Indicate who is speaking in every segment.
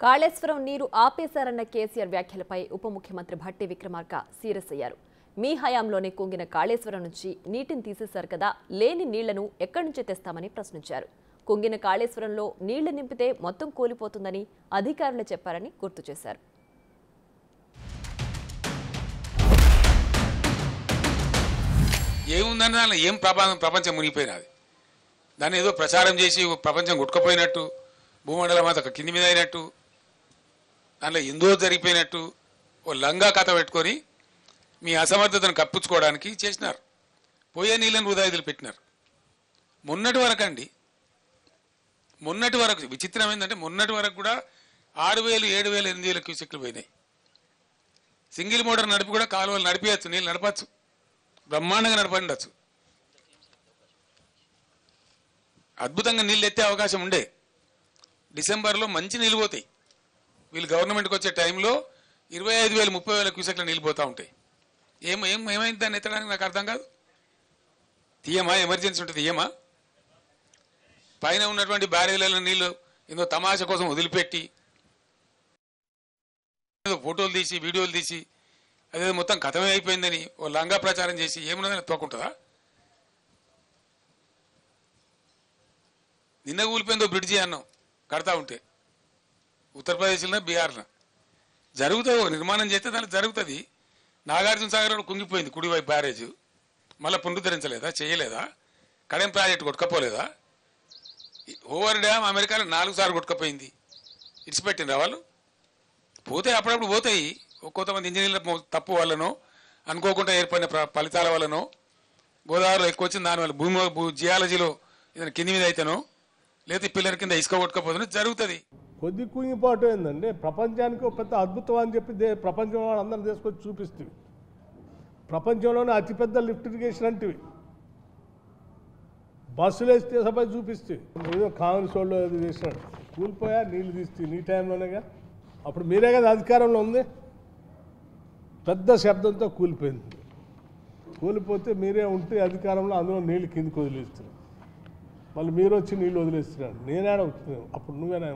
Speaker 1: కాళేశ్వరం నీరు ఆపేశారన్న కేసీఆర్ వ్యాఖ్యలపై ఉప ముఖ్యమంత్రి భట్టి విక్రమార్క సీరియస్ అయ్యారు. మీ హయాంలోనే కుంగిన కాళేశ్వరం నుంచి నీటిని తీసేశారు కదా, లేని నీళ్లను ఎక్కడి నుంచి తెస్తామని ప్రశ్నించారు. కుంగిన కాళేశ్వరంలో నీళ్లు నింపితే మొత్తం కూలిపోతుందని అధికారులు చెప్పారని గుర్తు చేశారు.
Speaker 2: ఏముందన్న ఏం ప్రపంచం మునిగిపోయినది. దాన్ని ఏదో ప్రచారం చేసి ప్రపంచం గుట్టుకుపోయినట్టు, భూమండలం అంతా కింది మీద అయినట్టు, దాంట్లో ఎందో జరిగిపోయినట్టు ఓ లంగా కథ పెట్టుకొని మీ అసమర్థతను కప్పించుకోవడానికి చేసినారు. పోయే నీళ్ళని వృధా పెట్టినారు. మొన్నటి వరకు విచిత్రం ఏంటంటే మొన్నటి వరకు కూడా 6,000, 7,000, 8,000 క్యూసెక్లు పోయినాయి. సింగిల్ మోటార్ నడిపి కూడా కాలువలు నడిపించచ్చు, నీళ్ళు నడపచ్చు, బ్రహ్మాండంగా నడపండచ్చు. అద్భుతంగా నీళ్ళు ఎత్తే అవకాశం ఉండే. డిసెంబర్లో మంచి నీళ్ళు పోతాయి. వీళ్ళు గవర్నమెంట్కి వచ్చే టైంలో 25,000, 30,000 క్యూసెక్ల నీళ్ళు పోతూ ఉంటాయి. ఏమైంది దాన్ని ఎత్తడానికి నాకు అర్థం కాదు. తీయమా? ఎమర్జెన్సీ ఉంటుంది తీయమా? పైన ఉన్నటువంటి బ్యారేజ్లలో నీళ్ళు ఏదో తమాషా కోసం వదిలిపెట్టి ఫోటోలు తీసి వీడియోలు తీసి అదే మొత్తం కథమే అయిపోయిందని ఓ లంగా ప్రచారం చేసి ఏమున్నదని తోకుంటుందా? నిన్న కూలిపోయిందో బ్రిడ్జి అన్నాం కడతా ఉంటే ఉత్తరప్రదేశ్లో, బీహార్లో జరుగుతుంది. ఒక నిర్మాణం చేస్తే దానికి జరుగుతుంది. నాగార్జున సాగర్ కుంగిపోయింది కుడివైపు బ్యారేజ్, మళ్ళీ పునరుద్ధరించలేదా? చేయలేదా? కడెం ప్రాజెక్టు కొట్టుకపోలేదా? ఓవర్ డ్యామ్ అమెరికాలో 4 సార్లు కొట్టుకపోయింది. ఇడిచిపెట్టిండ్రా వాళ్ళు? పోతే అప్పుడప్పుడు పోతాయి. కొంతమంది ఇంజనీర్ల తప్పు వల్లనో అనుకోకుండా ఏర్పడిన ఫలితాల వల్లనో గోదావరిలో ఎక్కువ వచ్చింది, దానివల్ల జియాలజీలో ఏదైనా కింది మీద అయితేనో లేకపోతే పిల్లల కింద ఇసుక కొట్టుకపోతే జరుగుతుంది.
Speaker 3: కొద్ది కుంగిపోవటం ఏంటంటే ప్రపంచానికి ఒక పెద్ద అద్భుతం అని చెప్పి ప్రపంచంలో అందరూ తీసుకొచ్చి చూపిస్తుంది. ప్రపంచంలోనే అతిపెద్ద లిఫ్ట్ ఇరిగేషన్ అంటే బస్సులు వేసి తీసుకుపోయి చూపిస్తుంది. ఏదో కాంగ్రెస్ వాళ్ళు ఏదో చేసినాడు, కూలిపోయా నీళ్ళు తీస్తే నీ టైంలోనేగా. అప్పుడు మీరే కదా అధికారంలో ఉంది. పెద్ద శబ్దంతో కూలిపోయింది. కూలిపోతే మీరే ఉంటే అధికారంలో అందులో నీళ్ళు కిందికి వదిలేస్తున్నారు. మళ్ళీ మీరు వచ్చి నీళ్ళు వదిలేస్తున్నారు. నేనేడ అప్పుడు నువ్వేనా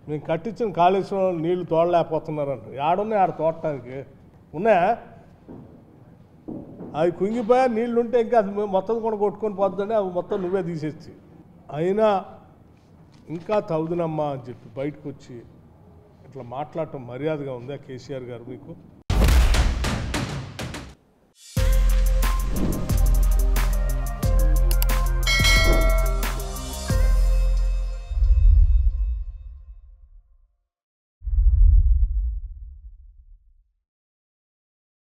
Speaker 3: మేము కట్టించిన కాళేశ్వరం నీళ్లు తోడలేకపోతున్నారంట. ఆడున్నాయి ఆడ తోడటానికి ఉన్నాయా? అవి కుంగిపోయా నీళ్ళు ఉంటే ఇంకా అది మొత్తం కూడా కొట్టుకొని పోతుందంటే అవి మొత్తం నువ్వే తీసేసి అయినా ఇంకా తగుదనమ్మా అని చెప్పి బయటకు వచ్చి ఇట్లా మాట్లాడటం మర్యాదగా ఉందా కేసీఆర్ గారు మీకు?